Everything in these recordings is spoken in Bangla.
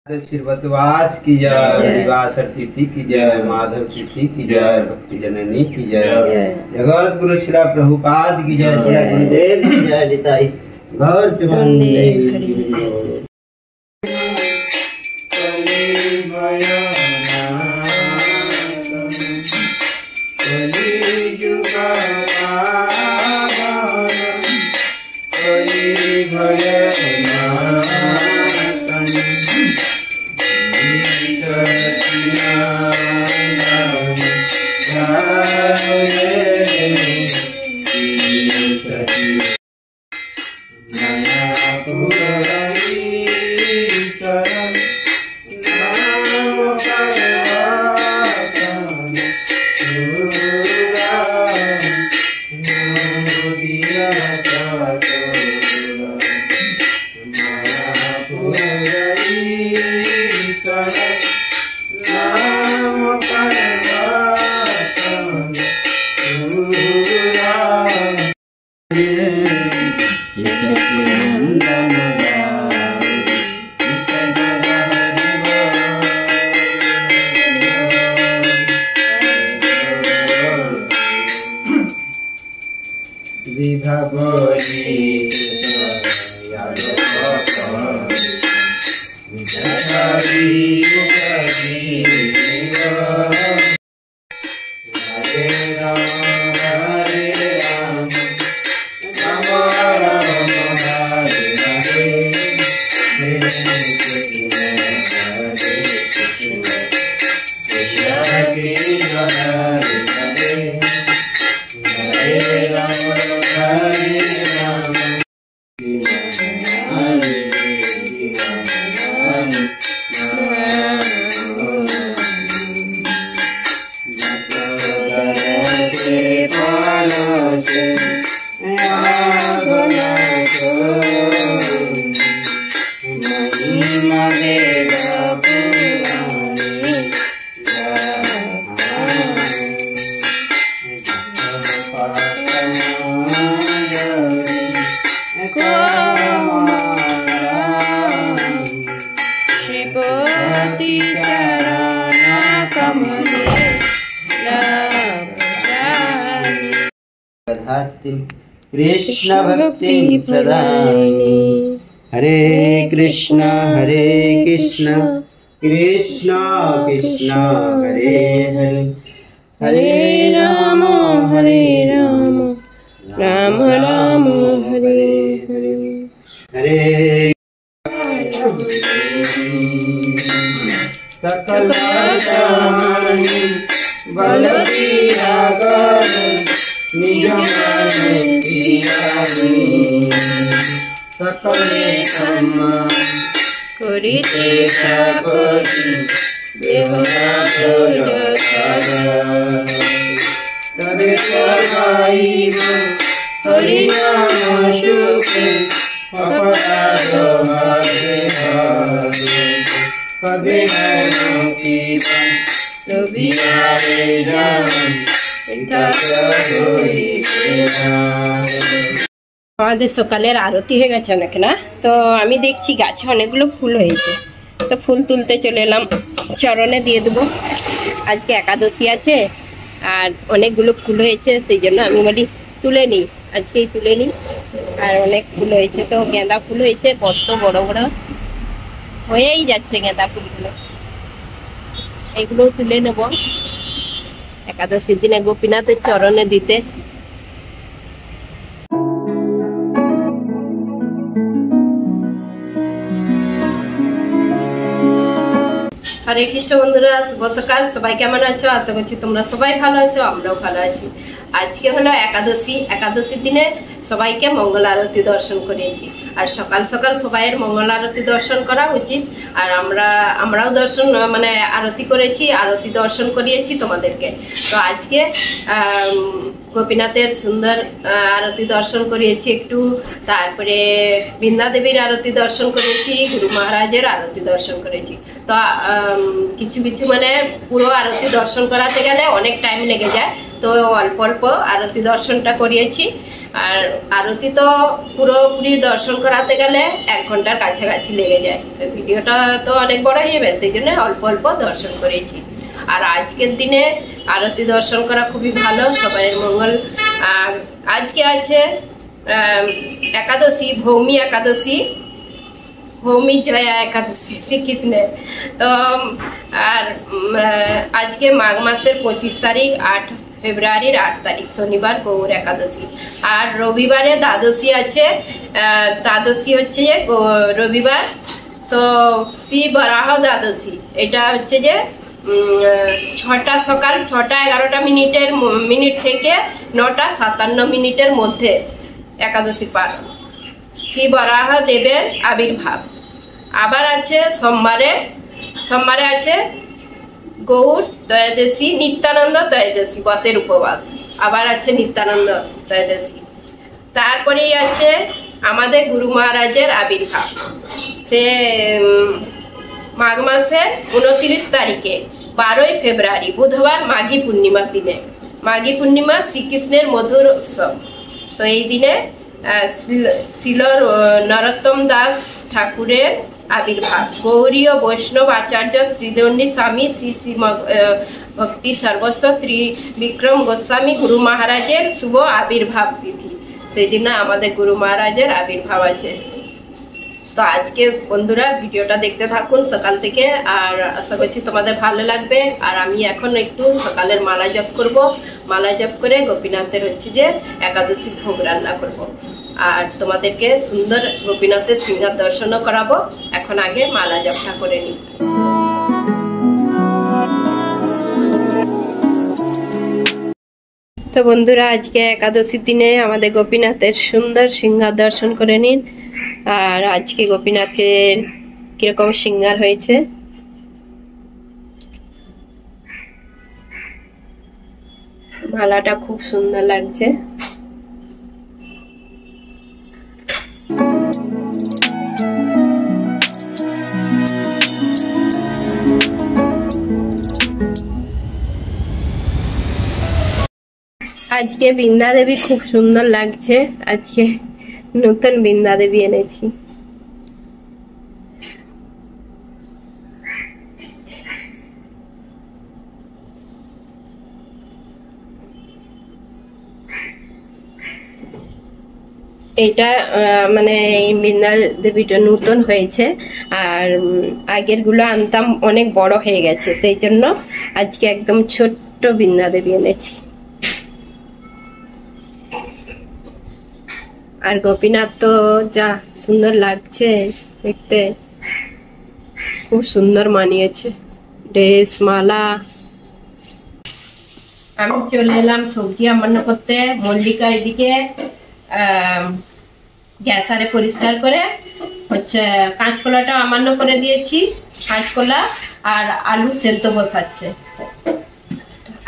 श्रीवतवास की जय, निवास अतिथि की जय, माधव तिथि की जय, भक्ति जननी की जय, जगत गुरु श्री प्रभुपाद की जय, श्री गुरुदेव की जय, निताई गौर प्रेमानंद। कृष्ण भक्ति प्रदायिनी। हरे कृष्ण कृष्ण कृष्ण हरे हरे, हरे राम राम राम हरे हरे, हरे सकल बल सकले करिते सकति तबे सगाइब हरि नाम सुखे अपराध हरे हरे, कबे नाम कीर्तन तभी आए राम। আমাদের সকালের আরতি হয়ে গেছে অনেক না, তো আমি দেখছি গাছে অনেকগুলো ফুল হয়েছে, তো ফুল তুলতে চলে এলাম, চরণে দিয়ে দেবো। আজকে একাদশী আছে আর অনেকগুলো ফুল হয়েছে, সেই জন্য আমি বলি তুলে নিই, আজকেই তুলে নিই। আর অনেক ফুল হয়েছে, তো গাঁদা ফুল হয়েছে কত বড় বড় হয়েই যাচ্ছে গাঁদা ফুলগুলো, এগুলো তুলে নেব একাদশীর দিনে গোপীনাথের চরণে দিতে। হরে কৃষ্ণ বন্ধুরা, শুভ সকাল। সবাই কেমন আছো? আশা করছি তোমরা সবাই ভালো আছো, আমরাও ভালো আছি। আজকে হলো একাদশী, একাদশীর দিনে সবাইকে মঙ্গল আরতি দর্শন করিয়েছি। আর সকাল সকাল সবাইয়ের মঙ্গল আরতি দর্শন করা উচিত। আর আমরাও দর্শন মানে আরতি করেছি, আরতি দর্শন করিয়েছি তোমাদেরকে। তো আজকে গোপীনাথের সুন্দর আরতি দর্শন করিয়েছি একটু, তারপরে বৃন্দা দেবীর আরতি দর্শন করেছি, গুরু মহারাজের আরতি দর্শন করেছি। তো কিছু কিছু মানে পুরো আরতি দর্শন করাতে গেলে অনেক টাইম লেগে যায়, তো অল্প অল্প আরতি দর্শনটা করিয়েছি। আর আরতি তো পুরোপুরি দর্শন করাতে গেলে 1 ঘন্টার কাছাকাছি লেগে যায়, সেই ভিডিওটা তো অনেক বড় হয়ে যাবে, সেই জন্য অল্প অল্প দর্শন করেছি। আর আজকের দিনে আরতি দর্শন করা খুবই ভালো, সবাইয়ের মঙ্গল। আর আজকে আছে একাদশী, ভৌমি একাদশী, ভৌমি জয়া একাদশী শ্রীকৃষ্ণের। তো আর আজকে মাঘ মাসের 25 তারিখ, 8 ফেব্রুয়ারির 8 তারিখ শনিবার গৌর একাদশী। আর রবিবারে দ্বাদশী আছে, দ্বাদশী হচ্ছে যে রবিবার, তো শ্রী বরাহ দ্বাদশী। এটা হচ্ছে যে 6টা সকাল 6:11 মিনিট থেকে 9:57 মধ্যে একাদশী পার, শ্রী বরাহ দেবের আবির্ভাব। আবার আছে সোমবারে আছে গৌর ত্রয়োদশী, নিত্যানন্দ ত্রয়োদশী, ব্রতের উপবাস। আবার আছে নিত্যানন্দ ত্রয়োদশী। তারপরেই আছে আমাদের গুরু মহারাজের আবির্ভাব, সে মাঘ মাসের 29 তারিখে 12 ফেব্রুয়ারি বুধবার, মাঘী পূর্ণিমার দিনে। মাঘী পূর্ণিমা শ্রীকৃষ্ণের মধুর উৎসব। তো এই দিনে শিল নরোত্তম দাস ঠাকুরের আবির্ভাব। গৌরীয় বৈষ্ণব আচার্য ত্রিদণ্ডী স্বামী শ্রী শ্রী ভক্তি সর্বস্ব ত্রিবিক্রম গোস্বামী গুরু মহারাজের শুভ আবির্ভাব তিথি, সেই জন্য আমাদের গুরু মহারাজের আবির্ভাব আছে। তো আজকে বন্ধুরা ভিডিওটা দেখতে থাকুন সকাল থেকে, আর আশা করছি তোমাদের ভালো লাগবে। আর আমি এখন একটু সকালের মালা জপ করব, মালা জপ করে গোপীনাথের হচ্ছে যে একাদশী ভোগ রান্না করব, আর তোমাদেরকে সুন্দর গোপীনাথের সিংহার দর্শনও করাবো। এখন আগে মালা জপটা করে নিই। তো বন্ধুরা আজকে একাদশীর দিনে আমাদের গোপীনাথের সুন্দর সিংহার দর্শন করে নিন। আর আজকে গোপীনাথের কিরকম সিংহার হয়েছে, মালাটা খুব সুন্দর লাগছে। আজকে বৃন্দা দেবী খুব সুন্দর লাগছে, আজকে নতুন বৃন্দা দেবী এনেছি। এটা মানে এই বৃন্দা দেবীটা নতুন হয়েছে, আর আগের গুলো আনতাম অনেক বড় হয়ে গেছে, সেই জন্য আজকে একদম ছোট্ট বৃন্দা দেবী এনেছি। আর গোপীনাথ তো যা সুন্দর লাগছে দেখতে, খুব সুন্দর মানিয়েছে ড্রেস, মালা। আমি চলে এলাম সবজি আমান্য করতে। মল্লিকা এদিকে গ্যাস আরে পরিষ্কার করে হচ্ছে কাঁচকলাটা আমান্য করে দিয়েছি, কাঁচকলা আর আলু সেদ্ধ বসাচ্ছে।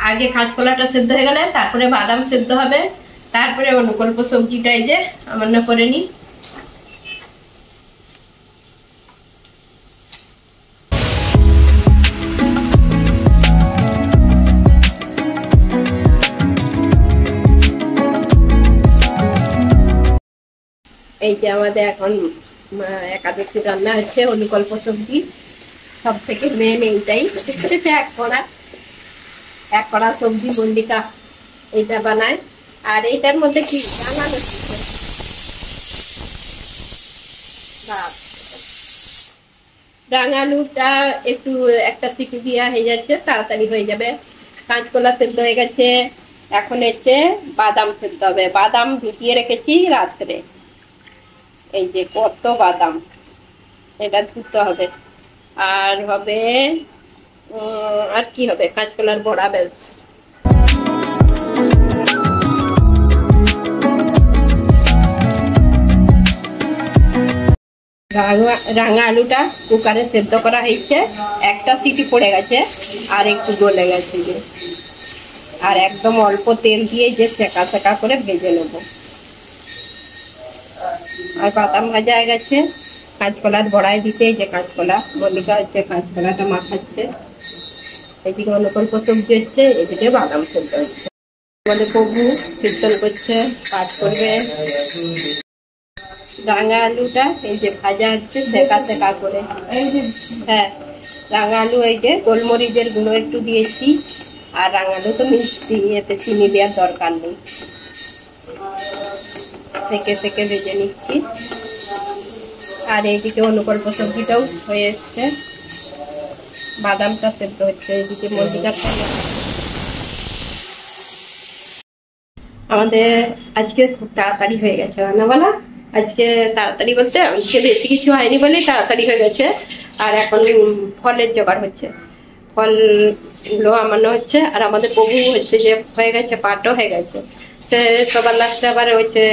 আগে কাঁচকলাটা সেদ্ধ হয়ে গেলে তারপরে বাদাম সেদ্ধ হবে, তারপরে অনুকল্প সবজিটা এই যে আমান্য করে নিই। এই যে আমাদের এখন একাদশী রান্না হচ্ছে অনুকল্প সবজি, সব থেকে মেন এইটাই। এক কড়া সবজি মল্লিকা এইটা বানায়। আর এইটার মধ্যে কি রাঙালুটা একটু একটা সিটি দিয়া হয়ে যাচ্ছে, তাড়াতাড়ি হয়ে যাবে। কাঁচকলা সেদ্ধ হয়ে গেছে, এখন হচ্ছে বাদাম সেদ্ধ হবে। বাদাম ভিজিয়ে রেখেছি রাত্রে, এই যে কত বাদাম, এটা ধুতে হবে। আর হবে আর কি হবে, কাঁচকলার বড়া। বেশ রাঙা আলুটা কুকারে সেদ্ধ করা হয়েছে, একটা সিটি পড়ে গেছে আর একটু গলে গেছে যে। আর একদম অল্প তেল দিয়ে যে চেকা চেকা করে ভেজে নেব। আর বাদাম ভাজা হয়ে গেছে, কাঁচকলার বড়ায় দিতে যে কাঁচকলা মল্লিকা হচ্ছে কাঁচকলাটা মাখাচ্ছে, এদিকে অনুকল্প সবজি হচ্ছে, এদিকে বাদাম সেদ্ধ হচ্ছে। আমাদের প্রভু কীর্তন করছে, পাঠ করবে। রাঙা আলুটা এই যে ভাজা হচ্ছে সেকা সেকা করে। হ্যাঁ, রাঙা আলু এই যে গোলমরিচের গুঁড়ো একটু দিয়েছি, আর রাঙা আলু তো মিষ্টি, এতে চিনি দেওয়ার দরকার নেই। সেকে সেকে ভেজে নিচ্ছি। আর এইদিকে অনুকল্প সবজিটাও হয়ে এসছে, বাদামটা সেদ্ধ হচ্ছে, এইদিকে মল্লিকা। আমাদের আজকে খুব তাড়াতাড়ি হয়ে গেছে রান্নাবালা। আজকে তাড়াতাড়ি বলতে আজকে বেশি কিছু হয়নি বলেই তাড়াতাড়ি হয়ে গেছে। আর এখন ফলের জোগাড় হচ্ছে, ফলগুলো আমানো হচ্ছে। আর আমাদের প্রভু হচ্ছে যে হয়ে গেছে, পাঠও হয়ে গেছে। সে সবার লাস্টে আবার হচ্ছে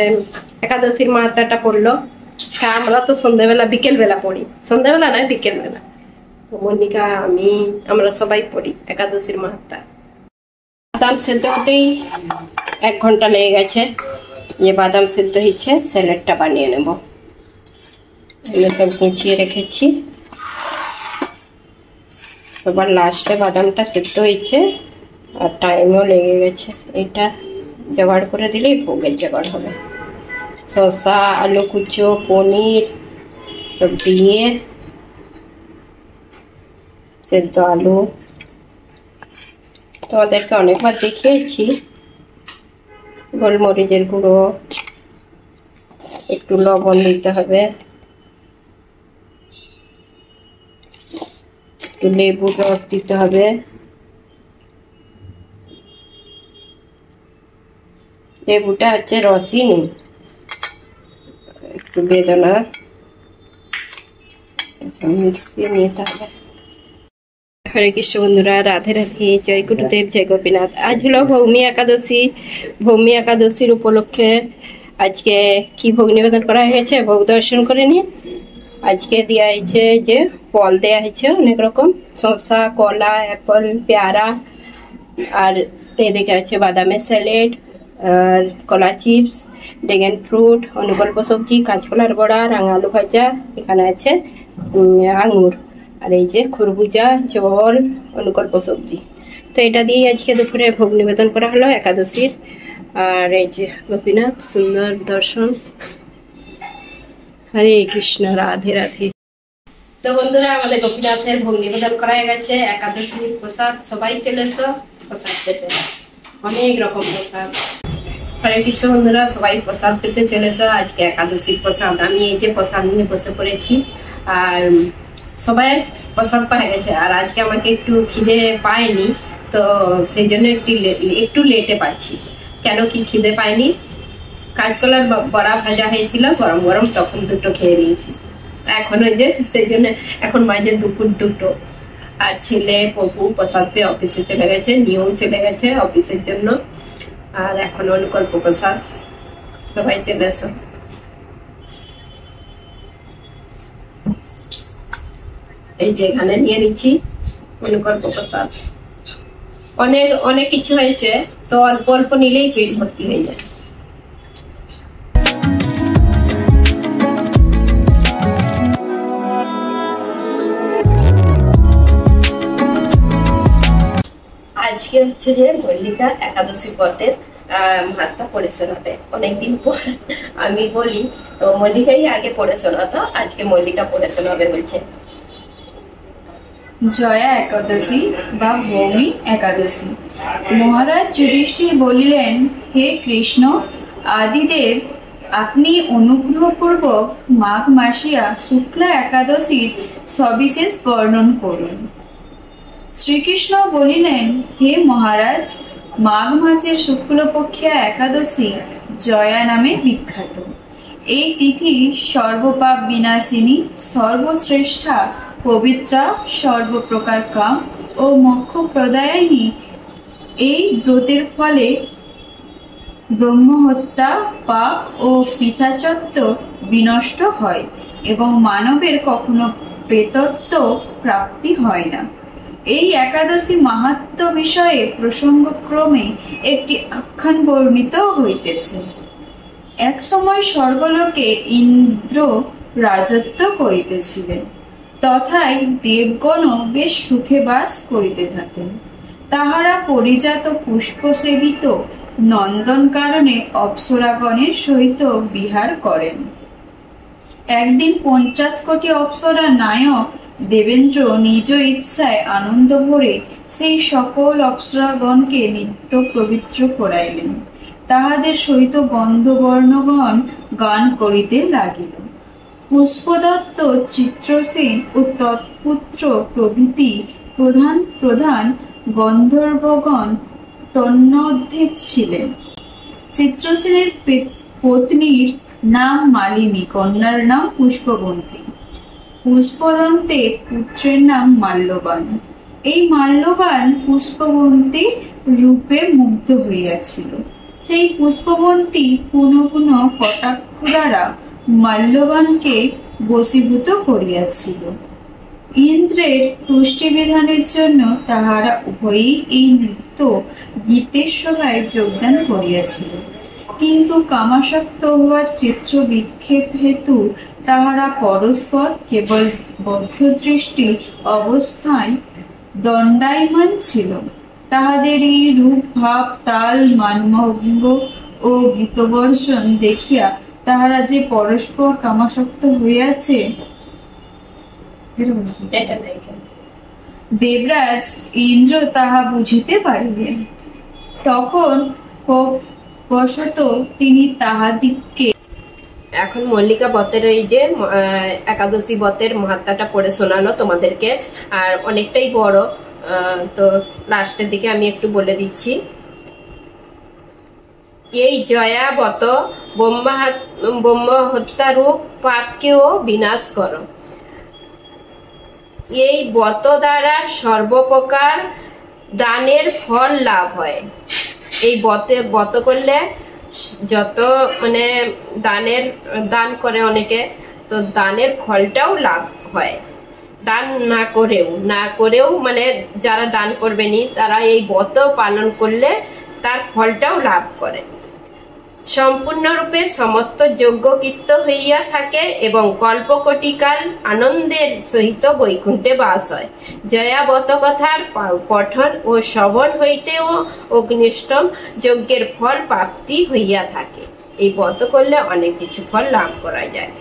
একাদশীর মাহাত্ম্যটা পড়লো। আমরা তো সন্ধ্যাবেলা বিকেলবেলা পড়ি, সন্ধ্যাবেলা নয় বিকেলবেলা। তো মনিকা আমি আমরা সবাই পড়ি একাদশীর মাহাত্ম্য। বাদাম সেদ্ধ হতেই 1 ঘন্টা লেগে গেছে। যে বাদাম সেদ্ধ হয়েছে, স্যালাডটা বানিয়ে নেব। সব গুছিয়ে রেখেছি। সবার লাস্টে বাদামটা সেদ্ধ হয়েছে আর টাইমও লেগে গেছে। এটা জোগাড় করে দিলেই ভোগের জোগাড় হবে। শসা, আলু কুচো, পনির সব দিয়ে সেদ্ধ আলু তোমাদেরকে অনেকবার দেখিয়েছি। গোলমরিচের গুঁড়ো, একটু লবণ দিতে হবে, একটু লেবুর রস দিতে হবে, লেবুটা হচ্ছে রসই নেই, একটু বেদনা মিক্সিয়ে নিতে হবে। হরে কৃষ্ণ বন্ধুরা, রাধে রাধে, জয় গুরুদেব, জয় গোপীনাথ। আজ হলো ভৌমি একাদশী। ভৌমি একাদশীর উপলক্ষে আজকে কি ভোগ নিবেদন করা হয়েছে, ভোগ দর্শন করে নিয়ে। আজকে দেওয়া হয়েছে যে ফল দেওয়া হয়েছে অনেক রকম, শসা, কলা, অ্যাপল, পেয়ারা, আর এদিকে আছে বাদামের স্যালাড, আর কলা চিপস, ড্রাগন ফ্রুট, অনুকল্প সবজি, কাঁচকলার বড়া, রাঙা আলু ভাজা, এখানে আছে আঙুর, আর এই যে খরবুজা, জল, অনুকল্প সবজি। তো এটা দিয়ে আজকে দুপুরে ভোগ নিবেদন করা হলো একাদশীর। আর এই যে গোপীনাথ, সুন্দর দর্শন। হরে কৃষ্ণ, রাধে রাধে। তো বন্ধুরা, আমাদের গোপীনাথের ভোগ নিবেদন করা গেছে। একাদশীর প্রসাদ সবাই চলে এসো প্রসাদ পেতে, অনেক রকম প্রসাদ। হরে কৃষ্ণ বন্ধুরা, সবাই প্রসাদ পেতে চলে এসো। আজকে একাদশীর প্রসাদ, আমি এই যে প্রসাদ নিয়ে বসে পড়েছি। আর সবাই প্রসাদ পাওয়া গেছে। আর আজকে আমাকে একটু খিদে পায়নি, তো সেই জন্য একটু লেটে পাচ্ছি। কেন কি খিদে পায়নি, কাঁচকলার বড়া ভাজা হয়েছিল গরম গরম, তখন দুটো খেয়ে নিয়েছি। এখন ওই যে সেই জন্য এখন বাজে দুপুর 2টো। আর ছেলে প্রভু প্রসাদ পেয়ে অফিসে চলে গেছে, নিয়েও চলে গেছে অফিসের জন্য। আর এখন অনুকল্প প্রসাদ, সবাই চলে এসো। এই যে এখানে নিয়ে নিচ্ছি অনুকল্প প্রসাদ। অনেক অনেক কিছু হয়েছে, তো অল্প অল্প নিলেই পেট ভর্তি হয়ে যায়। আজকে হচ্ছে যে মল্লিকা একাদশী ব্রতের মাহাত্ম্য পড়ে শোনাবে। অনেকদিন পর আমি বলি, তো মল্লিকাই আগে পড়ে শোনাতো, আজকে মল্লিকা পড়ে শোনাবে বলছে। জয়া একাদশী বা ভৌমি একাদশী। মহারাজ যুধিষ্ঠির বলিলেন, হে কৃষ্ণ আদিদেব, আপনি অনুগ্রহপূর্বক মাঘ মাসিয়া শুক্লা একাদশীর সবিশেষ বর্ণন করুন। শ্রীকৃষ্ণ বলিলেন, হে মহারাজ, মাঘ মাসের শুক্লপক্ষিয়া একাদশী জয়া নামে বিখ্যাত। এই তিথি সর্বপাপ বিনাশিনী, সর্বশ্রেষ্ঠা, পবিত্রা, সর্বপ্রকার কাম ও মোক্ষ প্রদায়িনী। এই ব্রতের ফলে ব্রহ্মহত্যা, পাপ ও পিশাচত্ব বিনষ্ট হয় এবং মানবের কখনো প্রেতত্ব প্রাপ্তি হয় না। এই একাদশী মাহাত্ম্য বিষয়ে প্রসঙ্গক্রমে একটি আখ্যান বর্ণিত হইতেছে। এক সময় স্বর্গলোকে ইন্দ্র রাজত্ব করিতেছিলেন। তথায় দেবগণও বেশ সুখে বাস করিতে থাকেন। তাহারা পরিজাত পুষ্প সেবিত নন্দন কারণে অপ্সরাগণের সহিত বিহার করেন। একদিন 50 কোটি অপ্সরা নায়ক দেবেন্দ্র নিজ ইচ্ছায় আনন্দ ভরে সেই সকল অপ্সরাগণকে নিত্য পবিত্র করাইলেন। তাহাদের সহিত গন্ধবর্ণগণ গান করিতে লাগিল। পুষ্পদত্ত, চিত্রসেন ও তৎপুত্র প্রভৃতি প্রধান প্রধান গন্ধর্বগণ তন্মধ্যে ছিলেন। চিত্রসেনের পত্নীর নাম মালিনী, কন্যার নাম পুষ্পবন্তী। পুষ্পদন্তের পুত্রের নাম মাল্যবান। এই মাল্যবান পুষ্পবন্তীর রূপে মুগ্ধ হইয়াছিল। সেই পুষ্পবন্তী পুনঃ পুনঃ কটাক্ষ দ্বারা মাল্যবানকে বশীভূত করিয়াছিল। ইন্দ্রের তুষ্টি বিধানের জন্য তাহারা উভয়ই এই নৃত্য গীতের সভায় যোগদান করিয়াছিল, কিন্তু কামাসক্ত হওয়ার চিত্র বিক্ষেপ হেতু তাহারা পরস্পর কেবল বদ্ধদৃষ্টি অবস্থায় দণ্ডায়মান ছিল। তাহাদের এই রূপ, ভাব, তাল, মানভঙ্গ ও গীতবর্জন দেখিয়া তাহারা যে পরস্পর কামাসক্ত হইয়াছে দেবরাজ ইন্দ্র তাহা বুঝিতে পারিলেন। তখন বশত তিনি তাহাদিগকে এখন মল্লিকা ব্রতের এই যে একাদশী ব্রতের মাহাত্ম্যটা পড়ে শোনালো তোমাদেরকে, আর অনেকটাই বড়, তো লাস্টের দিকে আমি একটু বলে দিচ্ছি। এই জয়া ব্রত ব্রহ্ম হত্যা রূপ পাপকেও বিনাশ করো। এই ব্রত দ্বারা সর্বপ্রকার দানের ফল লাভ হয়। এই ব্রত করলে যত মানে দান করে অনেকে, তো দানের ফলটাও লাভ হয়। দান না করেও মানে যারা দান করবেনি তারা এই ব্রত পালন করলে তার ফলটাও লাভ করে। সম্পূর্ণরূপে সমস্ত যজ্ঞ কৃত্য হইয়া থাকে এবং কল্পকোটিকাল আনন্দের সহিত বৈকুণ্ঠে বাস হয়। জয়া ব্রত কথার পঠন ও শ্রবণ হইতেও অগ্নিষ্টম যজ্ঞের ফল প্রাপ্তি হইয়া থাকে। এই ব্রত করলে অনেক কিছু ফল লাভ করা যায়।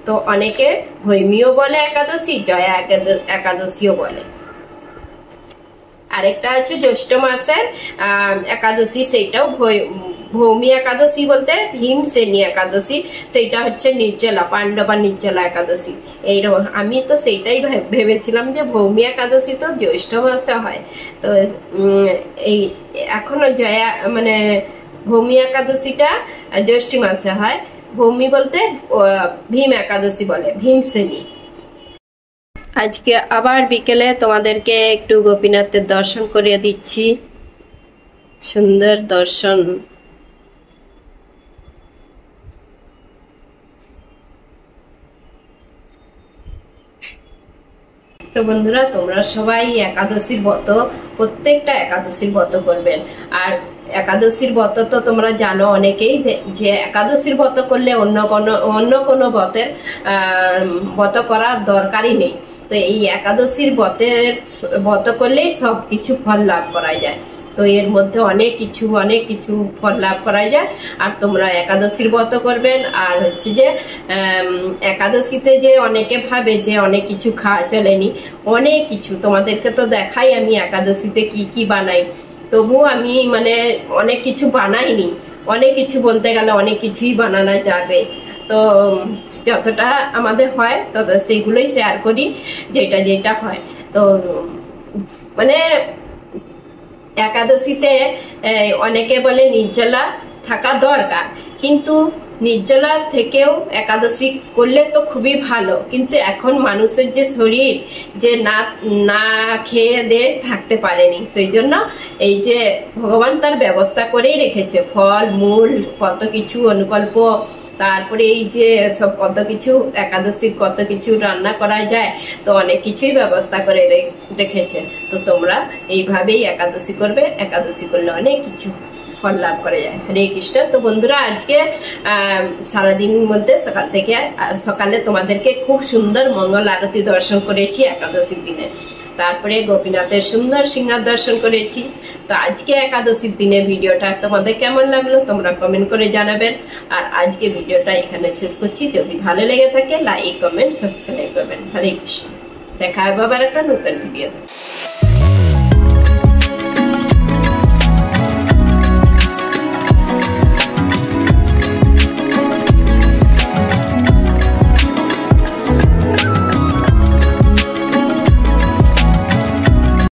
তো অনেকে ভৈমীও বলে একাদশী, জয়া একাদশীও বলে। আরেকটা আছে জ্যৈষ্ঠ মাসের একাদশী, সেইটাও ভৌমি একাদশী বলতে ভীমসেনী একাদশী, সেইটা হচ্ছে নির্জলা, পাণ্ডবা নির্জলা একাদশী। এইরকম আমি তো সেইটাই ভেবেছিলাম যে ভৌমি একাদশী তো জ্যৈষ্ঠ মাসে হয়, তো এই এখনো জয়া মানে ভৌমি একাদশীটা জ্যৈষ্ঠ মাসে হয়। ভৌমি বলতে ভীম একাদশী বলে, ভীমসেনী। আজকে আবার বিকেলে তোমাদেরকে একটু গোপীনাথের দর্শন করিয়ে দিচ্ছি, সুন্দর দর্শন। তো বন্ধুরা, তোমরা সবাই একাদশীর ব্রত, প্রত্যেকটা একাদশীর ব্রত করবেন। আর একাদশীর ব্রত তো তোমরা জানো অনেকেই যে একাদশীর ব্রত করলে অন্য কোনো ব্রত করার দরকারই নেই। তো এই একাদশীর ব্রত করলেই সব কিছু ফল লাভ করা যায়। তো এর মধ্যে অনেক কিছু ফল লাভ করা যায়। আর তোমরা একাদশীর ব্রত করবেন। আর হচ্ছে যে একাদশীতে যে অনেকে ভাবে যে অনেক কিছু খাওয়া চলেনি, অনেক কিছু তোমাদেরকে তো দেখাই আমি একাদশীতে কি বানাই। তবু আমি মানে অনেক কিছু বানাইনি, অনেক কিছু বলতে গেলে অনেক কিছুই বানানো যাবে। তো যতটা আমাদের হয় তত সেইগুলোই শেয়ার করি, যেটা হয়। তো মানে একাদশীতে অনেকে বলে নির্জলা থাকা দরকার, কিন্তু নির্জলা থেকেও একাদশী করলে তো খুবই ভালো। কিন্তু এখন মানুষের যে শরীর যে না খেয়ে দিয়ে থাকতে পারেনি, সেই জন্য এই যে ভগবান তার ব্যবস্থা করেই রেখেছে, ফল মূল কত কিছু অনুকল্প, তারপরে এই যে সব কত কিছু একাদশীর কত কিছু রান্না করা যায়, তো অনেক কিছুই ব্যবস্থা করে রেখেছে। তো তোমরা এইভাবেই একাদশী করবে, একাদশী করলে অনেক কিছু ফল লাভ করা যায়। হরে কৃষ্ণ। তো বন্ধুরা আজকে সারাদিন বলতে সকালে তোমাদেরকে খুব সুন্দর মঙ্গল আরতি দর্শন করেছি একাদশীর দিনে, তারপরে গোপীনাথের সুন্দর সিংহার দর্শন করেছি। তো আজকে একাদশীর দিনে ভিডিওটা তোমাদের কেমন লাগলো তোমরা কমেন্ট করে জানাবেন। আর আজকে ভিডিওটা এখানে শেষ করছি। যদি ভালো লেগে থাকে লাইক কমেন্ট সাবস্ক্রাইব করবেন। হরে কৃষ্ণ। দেখা হবে আবার একটা নতুন ভিডিও।